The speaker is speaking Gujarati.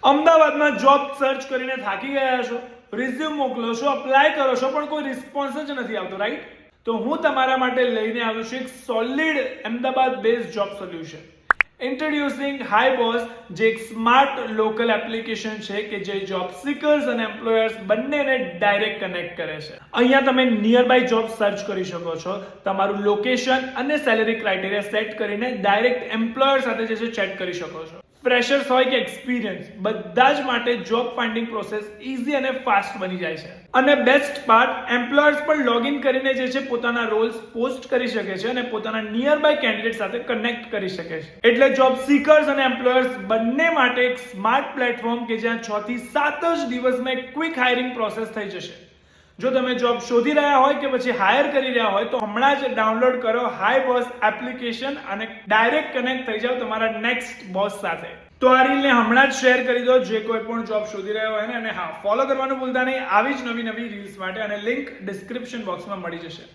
અમદાવાદમાં જોબ સર્ચ કરીને થાકી ગયા છો, રિઝ્યુમ મોકલો છો, અપ્લાય કરો છો, પણ કોઈ રિસ્પોન્સ જ નથી આવતો, રાઈટ? તો હું તમારા માટે લઈને આવ્યો છું એક solid Ahmedabad base job solution. ઇન્ટ્રોડ્યુસિંગ high boss, જે એક સ્માર્ટ લોકલ એપ્લિકેશન છે કે જે જોબ સિકર્સ અને એમ્પ્લોયર્સ બંનેને ડાયરેક્ટ કનેક્ટ કરે છે. અહીંયા તમે નિયર બાય જોબ સર્ચ કરી શકો છો, તમારું લોકેશન અને સેલેરી ક્રાઇટેરિયા સેટ કરીને ડાયરેક્ટ એમ્પ્લોયર સાથે જે છે ચેટ કરી શકો છો. ફ્રેશર્સ હોય કે એક્સપિરિયન્સ, બધા જ માટે જોબ ફાઇન્ડિંગ પ્રોસેસ ઇઝી અને ફાસ્ટ બની જાય છે. અને બેસ્ટ પાર્ટ, એમ્પ્લોયર્સ પણ લોગિન કરીને જે છે પોતાના રોલ્સ પોસ્ટ કરી શકે છે અને પોતાના નિયર બાય કેન્ડિડેટ સાથે કનેક્ટ કરી શકે છે. એટલે જોબ સિકર્સ અને એમ્પ્લોયર્સ બંને માટે એક સ્માર્ટ પ્લેટફોર્મ કે જ્યાં 6 થી 7 જ દિવસમાં એક ક્વિક હાયરિંગ પ્રોસેસ થઈ જશે. જો તમે જોબ શોધી રહ્યા હોય કે પછી હાયર કરી રહ્યા હોય તો હમણાં જ ડાઉનલોડ કરો હાઈ બોસ એપ્લિકેશન અને ડાયરેક્ટ કનેક્ટ થઈ જાઓ તમારા નેક્સ્ટ બોસ સાથે. તો આ રીલને હમણાં જ શેર કરી દો જે કોઈ પણ જોબ શોધી રહ્યા હોય ને. અને હા, ફોલો કરવાનું ભૂલતા નહીં આવી જ નવી રીલ્સ માટે, અને લિંક ડિસ્ક્રિપ્શન બોક્સમાં મળી જશે.